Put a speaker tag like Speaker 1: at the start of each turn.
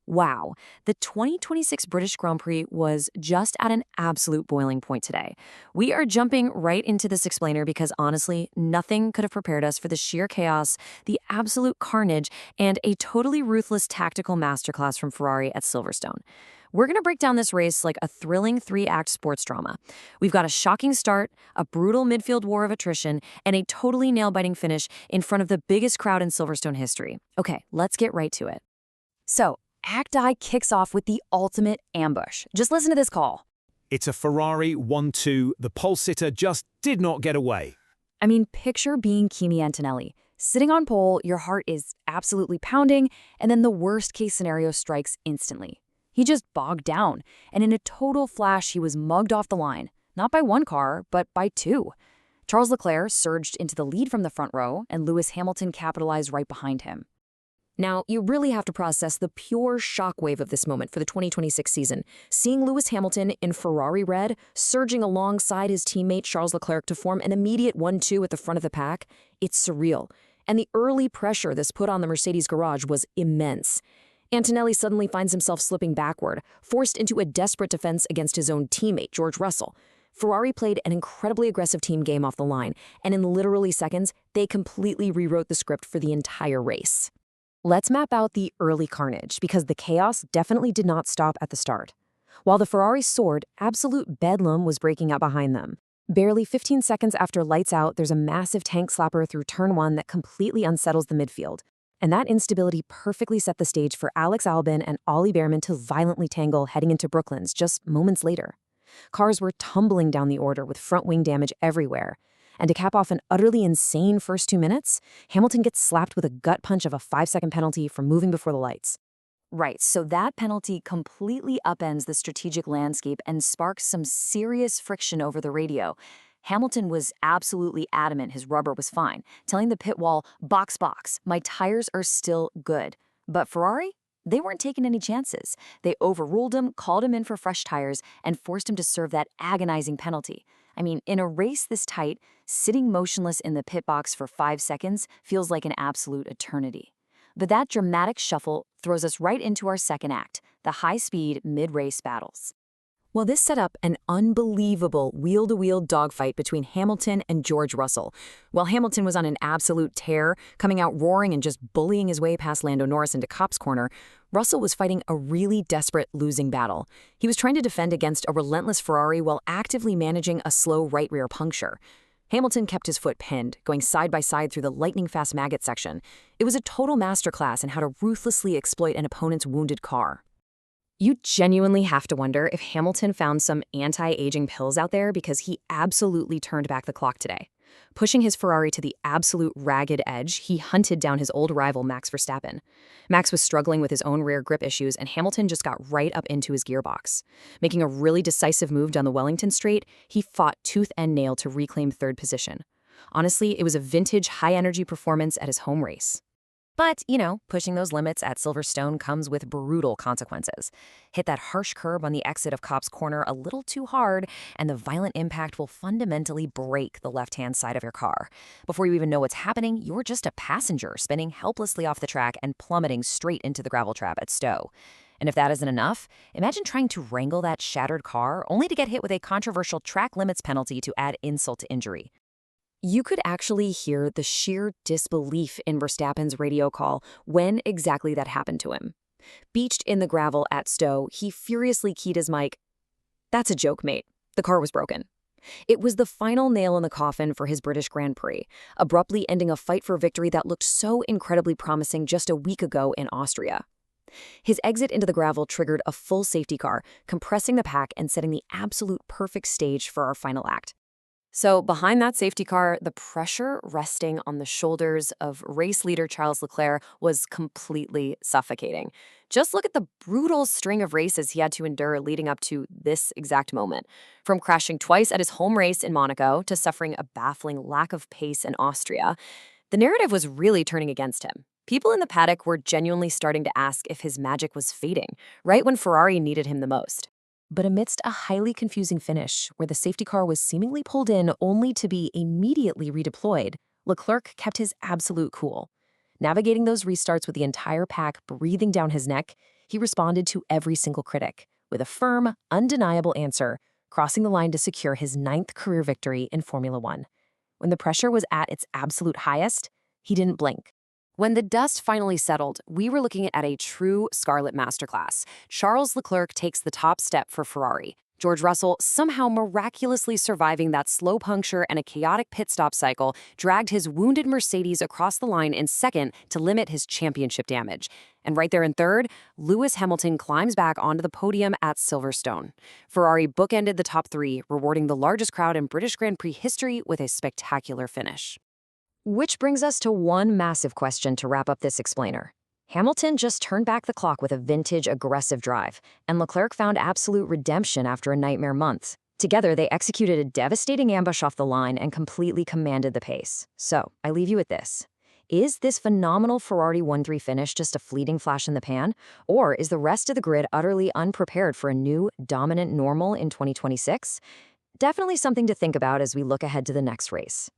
Speaker 1: Wow, the 2026 British Grand Prix was just at an absolute boiling point today. We are jumping right into this explainer because honestly, nothing could have prepared us for the sheer chaos, the absolute carnage, and a totally ruthless tactical masterclass from Ferrari at Silverstone. We're going to break down this race like a thrilling three-act sports drama. We've got a shocking start, a brutal midfield war of attrition, and a totally nail-biting finish in front of the biggest crowd in Silverstone history. Okay, let's get right to it. So, Act I kicks off with the ultimate ambush. Just listen to this call.
Speaker 2: It's a Ferrari 1-2. The pole sitter just did not get away.
Speaker 1: I mean, picture being Kimi Antonelli. Sitting on pole, your heart is absolutely pounding, and then the worst-case scenario strikes instantly. He just bogged down, and in a total flash, he was mugged off the line. Not by one car, but by two. Charles Leclerc surged into the lead from the front row, and Lewis Hamilton capitalized right behind him. Now, you really have to process the pure shockwave of this moment for the 2026 season. Seeing Lewis Hamilton in Ferrari red, surging alongside his teammate Charles Leclerc to form an immediate 1-2 at the front of the pack, it's surreal. And the early pressure this put on the Mercedes garage was immense. Antonelli suddenly finds himself slipping backward, forced into a desperate defense against his own teammate, George Russell. Ferrari played an incredibly aggressive team game off the line, and in literally seconds, they completely rewrote the script for the entire race. Let's map out the early carnage, because the chaos definitely did not stop at the start. While the Ferrari soared, absolute bedlam was breaking out behind them. Barely 15 seconds after lights out, there's a massive tank slapper through turn 1 that completely unsettles the midfield. And that instability perfectly set the stage for Alex Albon and Ollie Bearman to violently tangle heading into Brooklands just moments later. Cars were tumbling down the order with front wing damage everywhere. And to cap off an utterly insane first 2 minutes, Hamilton gets slapped with a gut punch of a 5-second penalty for moving before the lights. Right, so that penalty completely upends the strategic landscape and sparks some serious friction over the radio. Hamilton was absolutely adamant his rubber was fine, telling the pit wall, box, my tires are still good. But Ferrari? They weren't taking any chances. They overruled him, called him in for fresh tires, and forced him to serve that agonizing penalty. I mean, in a race this tight, sitting motionless in the pit box for 5 seconds feels like an absolute eternity. But that dramatic shuffle throws us right into our second act, the high-speed mid-race battles. Well, this set up an unbelievable wheel-to-wheel dogfight between Hamilton and George Russell. While Hamilton was on an absolute tear, coming out roaring and just bullying his way past Lando Norris into Cop's corner, Russell was fighting a really desperate losing battle. He was trying to defend against a relentless Ferrari while actively managing a slow right rear puncture. Hamilton kept his foot pinned, going side by side through the lightning-fast maggot section. It was a total masterclass in how to ruthlessly exploit an opponent's wounded car. You genuinely have to wonder if Hamilton found some anti-aging pills out there because he absolutely turned back the clock today. Pushing his Ferrari to the absolute ragged edge, he hunted down his old rival Max Verstappen. Max was struggling with his own rear grip issues, and Hamilton just got right up into his gearbox. Making a really decisive move down the Wellington Straight, he fought tooth and nail to reclaim third position. Honestly, it was a vintage high-energy performance at his home race. But, pushing those limits at Silverstone comes with brutal consequences. Hit that harsh curb on the exit of Cop's corner a little too hard, and the violent impact will fundamentally break the left-hand side of your car. Before you even know what's happening, you're just a passenger spinning helplessly off the track and plummeting straight into the gravel trap at Stowe. And if that isn't enough, imagine trying to wrangle that shattered car only to get hit with a controversial track limits penalty to add insult to injury. You could actually hear the sheer disbelief in Verstappen's radio call when exactly that happened to him. Beached in the gravel at Stowe, he furiously keyed his mic. "That's a joke, mate. The car was broken." It was the final nail in the coffin for his British Grand Prix, abruptly ending a fight for victory that looked so incredibly promising just a week ago in Austria. His exit into the gravel triggered a full safety car, compressing the pack and setting the absolute perfect stage for our final act. So behind that safety car, the pressure resting on the shoulders of race leader Charles Leclerc was completely suffocating. Just look at the brutal string of races he had to endure leading up to this exact moment. From crashing twice at his home race in Monaco to suffering a baffling lack of pace in Austria, the narrative was really turning against him. People in the paddock were genuinely starting to ask if his magic was fading, right when Ferrari needed him the most. But amidst a highly confusing finish, where the safety car was seemingly pulled in only to be immediately redeployed, Leclerc kept his absolute cool. Navigating those restarts with the entire pack breathing down his neck,
Speaker 3: He responded to every single critic with a firm, undeniable answer, crossing the line to secure his 9th career victory in Formula One. When the pressure was at its absolute highest, he didn't blink.
Speaker 1: When the dust finally settled, we were looking at a true Scarlet masterclass. Charles Leclerc takes the top step for Ferrari. George Russell, somehow miraculously surviving that slow puncture and a chaotic pit stop cycle, dragged his wounded Mercedes across the line in second to limit his championship damage. And right there in third, Lewis Hamilton climbs back onto the podium at Silverstone. Ferrari bookended the top three, rewarding the largest crowd in British Grand Prix history with a spectacular finish. Which brings us to one massive question to wrap up this explainer. Hamilton just turned back the clock with a vintage, aggressive drive, and Leclerc found absolute redemption after a nightmare month. Together, they executed a devastating ambush off the line and completely commanded the pace. So, I leave you with this. Is this phenomenal Ferrari 1-3 finish just a fleeting flash in the pan? Or is the rest of the grid utterly unprepared for a new, dominant normal in 2026? Definitely something to think about as we look ahead to the next race.